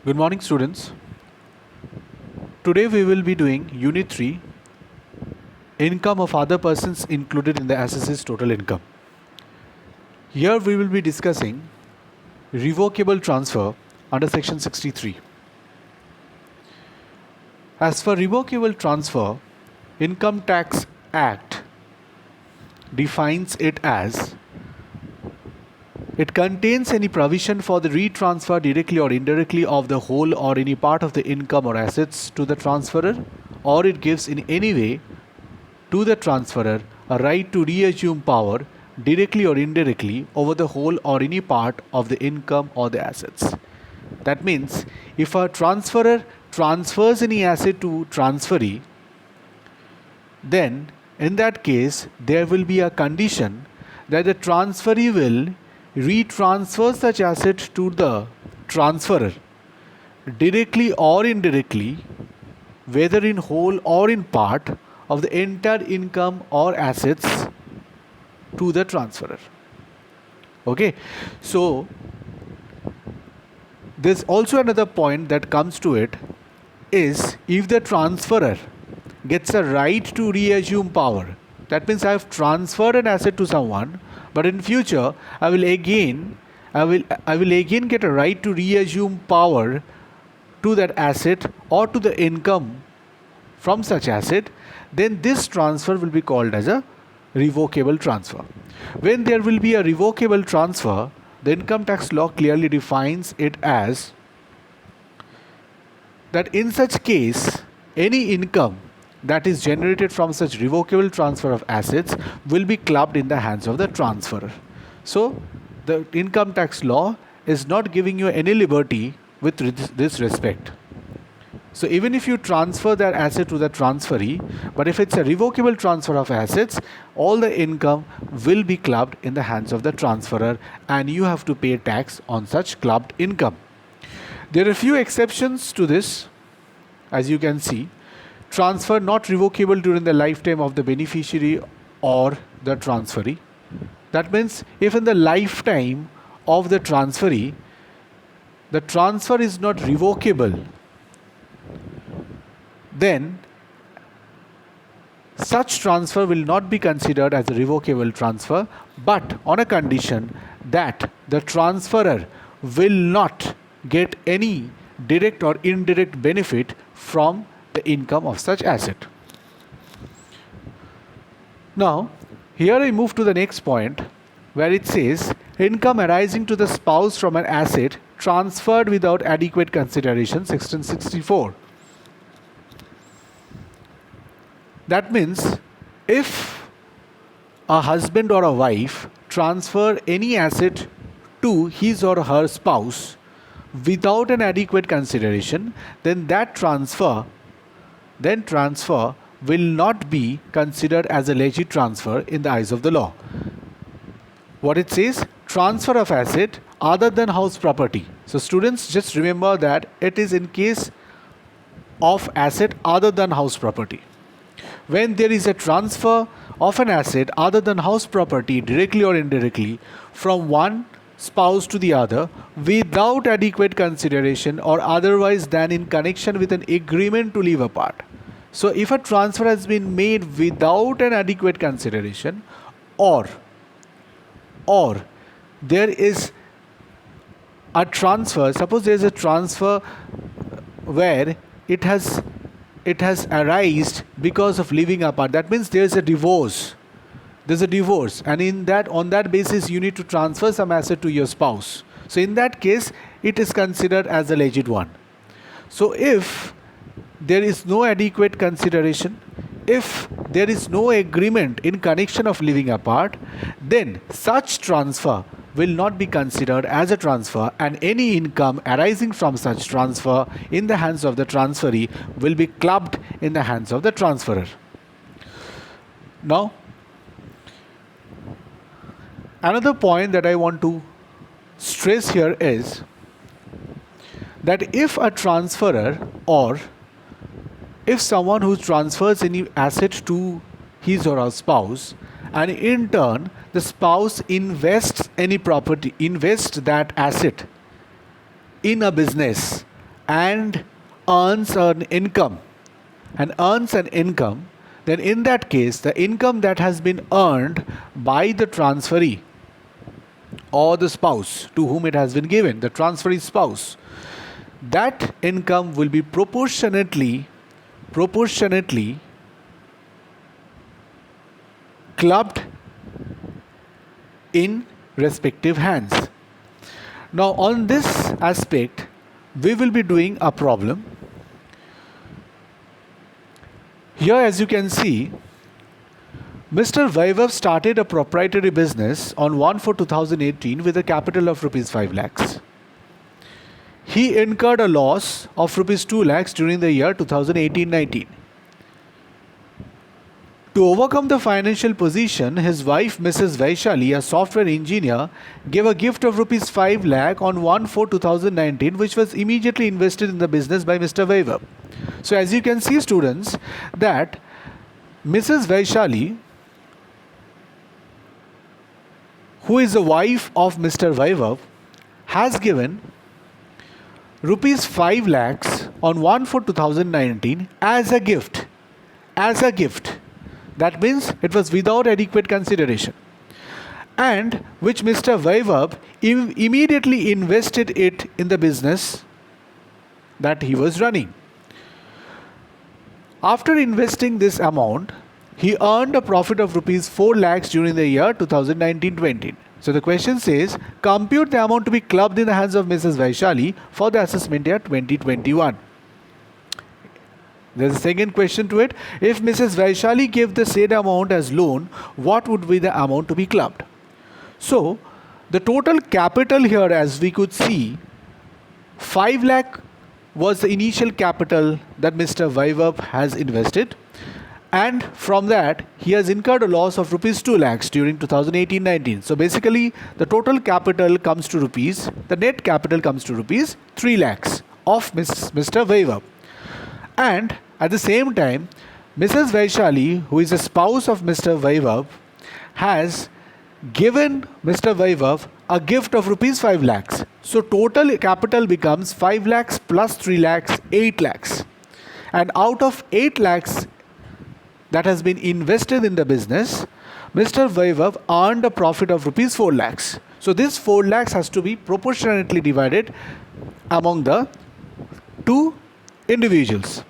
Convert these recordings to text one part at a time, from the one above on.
Good morning, students. Today we will be doing Unit 3, Income of Other Persons Included in the Assess's Total Income. Here we will be discussing revocable transfer under Section 63. As for revocable transfer, Income Tax Act defines it as it contains any provision for the retransfer directly or indirectly of the whole or any part of the income or assets to the transferor, or it gives in any way to the transferor a right to reassume power directly or indirectly over the whole or any part of the income or the assets. That means if a transferor transfers any asset to transferee, then in that case there will be a condition that the transferee will retransfer such asset to the transferor directly or indirectly, whether in whole or in part of the entire income or assets to the transferor. Okay, so there's also another point that comes to it is if the transferor gets a right to reassume power. That means I have transferred an asset to someone, but in future I will again get a right to reassume power to that asset or to the income from such asset. Then this transfer will be called as a revocable transfer. When there will be a revocable transfer, the income tax law clearly defines it as that in such case any income that is generated from such revocable transfer of assets will be clubbed in the hands of the transferor. So the income tax law is not giving you any liberty with this respect. So even if you transfer that asset to the transferee, but if it's a revocable transfer of assets, all the income will be clubbed in the hands of the transferor and you have to pay tax on such clubbed income. There are a few exceptions to this, as you can see. Transfer not revocable during the lifetime of the beneficiary or the transferee. That means if in the lifetime of the transferee, the transfer is not revocable, then such transfer will not be considered as a revocable transfer, but on a condition that the transferor will not get any direct or indirect benefit from the income of such asset. Now, here I move to the next point where it says income arising to the spouse from an asset transferred without adequate consideration, Section 64. That means if a husband or a wife transfer any asset to his or her spouse without an adequate consideration, then transfer will not be considered as a legit transfer in the eyes of the law. What it says, transfer of asset other than house property. So students, just remember that it is in case of asset other than house property. When there is a transfer of an asset other than house property directly or indirectly from one spouse to the other without adequate consideration or otherwise than in connection with an agreement to live apart. So if a transfer has been made without an adequate consideration or there is a transfer, suppose there is a transfer where it has arisen because of living apart. That means there is a divorce. There's a divorce, and on that basis you need to transfer some asset to your spouse. So in that case, it is considered as a legit one. So if there is no adequate consideration, if there is no agreement in connection of living apart, then such transfer will not be considered as a transfer, and any income arising from such transfer in the hands of the transferee will be clubbed in the hands of the transferor. Now, another point that I want to stress here is that if a transferor or if someone who transfers any asset to his or her spouse and in turn the spouse invests that asset in a business and earns an income, then in that case, the income that has been earned by the transferee or the spouse to whom it has been given, the transferee spouse, that income will be proportionately clubbed in respective hands. Now on this aspect, we will be doing a problem. Here, as you can see, Mr. Vaibhav started a proprietary business on 1/4/2018 with a capital of rupees 5 lakhs. He incurred a loss of rupees 2 lakhs during the year 2018-19. To overcome the financial position, his wife, Mrs. Vaishali, a software engineer, gave a gift of rupees 5 lakh on 1/4/2019, which was immediately invested in the business by Mr. Vaibhav. So as you can see, students, that Mrs. Vaishali, who is the wife of Mr. Vaibhav, has given rupees 5 lakhs on 1/4/2019 as a gift. That means it was without adequate consideration, and which Mr. Vaibhav immediately invested it in the business that he was running. After investing this amount, he earned a profit of rupees 4 lakhs during the year 2019-20. So the question says, compute the amount to be clubbed in the hands of Mrs. Vaishali for the assessment year 2021. There's a second question to it. If Mrs. Vaishali gave the said amount as loan, what would be the amount to be clubbed? So the total capital here, as we could see, 5 lakh was the initial capital that Mr. Vaibhav has invested, and from that he has incurred a loss of rupees 2 lakhs during 2018-19. So basically the total capital comes to rupees, the net capital comes to rupees 3 lakhs of Mr. Vaibhav. And at the same time, Mrs. Vaishali, who is a spouse of Mr. Vaibhav, has given Mr. Vaibhav a gift of rupees 5 lakhs. So total capital becomes 5 lakhs plus 3 lakhs, 8 lakhs. And out of 8 lakhs that has been invested in the business, Mr. Vaibhav earned a profit of rupees 4 lakhs. So this 4 lakhs has to be proportionately divided among the two individuals.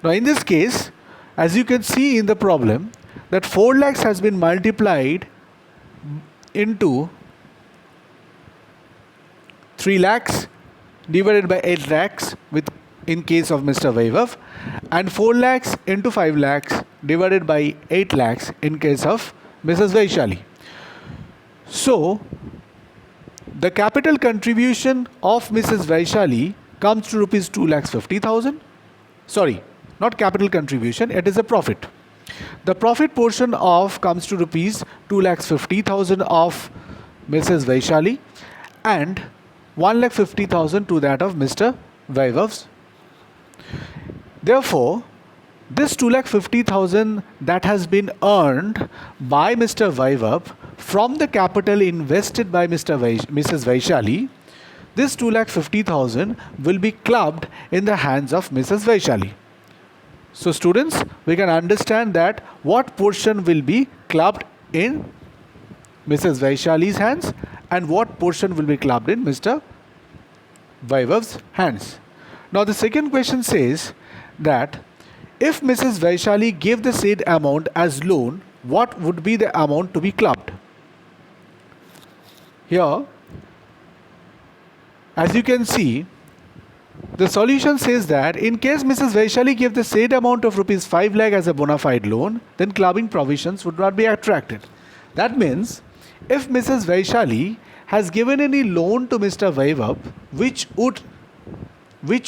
Now in this case, as you can see in the problem, that 4 lakhs has been multiplied into 3 lakhs divided by 8 lakhs with in case of Mr. Vaibhav, and 4 lakhs into 5 lakhs divided by 8 lakhs in case of Mrs. Vaishali. So the capital contribution of Mrs. Vaishali comes to rupees 2,50,000. Sorry, not capital contribution, it is a profit. The profit portion of comes to rupees 2,50,000 of Mrs. Vaishali and 1,50,000 to that of Mr. Vaibhav's. Therefore, this 2,50,000 that has been earned by Mr. Vaibhav from the capital invested by Mrs. Vaishali, this 2,50,000 will be clubbed in the hands of Mrs. Vaishali. So students, we can understand that what portion will be clubbed in Mrs. Vaishali's hands and what portion will be clubbed in Mr. Vaibhav's hands. Now the second question says that if Mrs. Vaishali gave the said amount as loan, what would be the amount to be clubbed? Here, as you can see, the solution says that in case Mrs. Vaishali gave the said amount of rupees 5 lakh as a bona fide loan, then clubbing provisions would not be attracted. That means if Mrs. Vaishali has given any loan to Mr. Vaibhav which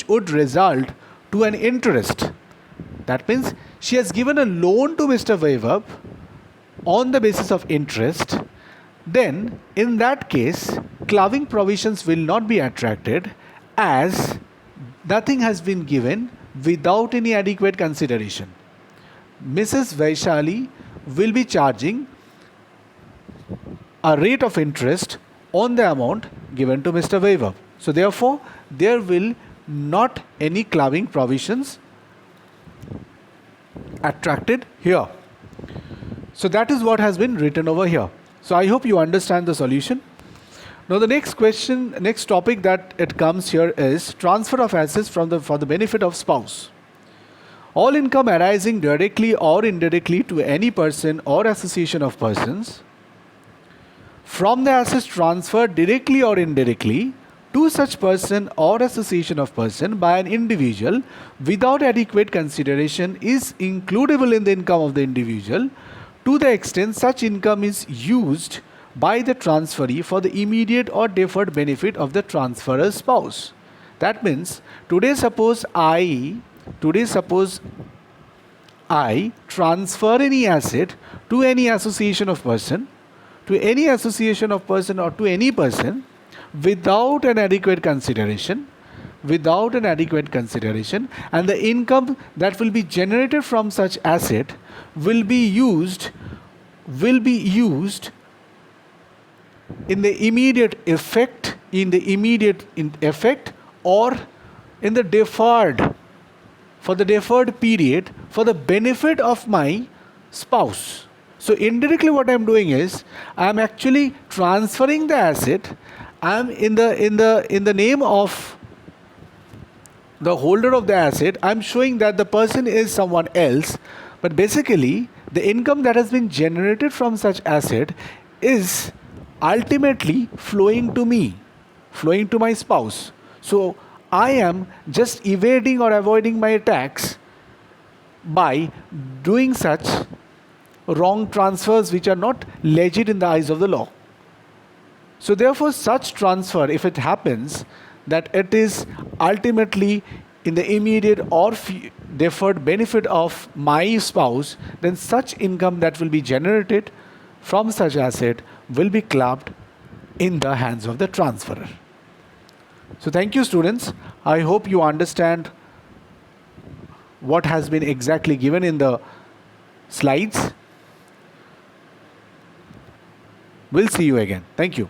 would result to an interest, that means she has given a loan to Mr. Vaibhav on the basis of interest, then in that case clubbing provisions will not be attracted as nothing has been given without any adequate consideration. Mrs. Vaishali will be charging a rate of interest on the amount given to Mr. Vaibhav. So therefore, there will not any clubbing provisions attracted here. So that is what has been written over here. So I hope you understand the solution. Now the next topic that it comes here is transfer of assets for the benefit of spouse. All income arising directly or indirectly to any person or association of persons from the assets transferred directly or indirectly to such person or association of person by an individual without adequate consideration is includable in the income of the individual to the extent such income is used by the transferee for the immediate or deferred benefit of the transferor's spouse. That means today suppose I transfer any asset to any association of person, or to any person without an adequate consideration, and the income that will be generated from such asset will be used in the immediate effect, or in the deferred, for the deferred period, for the benefit of my spouse. So indirectly what I am doing is I am actually transferring the asset. I am in the name of the holder of the asset. I am showing that the person is someone else, but basically the income that has been generated from such asset is ultimately flowing to me, flowing to my spouse. So I am just evading or avoiding my tax by doing such wrong transfers which are not legit in the eyes of the law. So therefore such transfer, if it happens that it is ultimately in the immediate or deferred benefit of my spouse, then such income that will be generated from such asset will be clubbed in the hands of the transferor. So thank you students. I hope you understand what has been exactly given in the slides. We'll see you again. Thank you.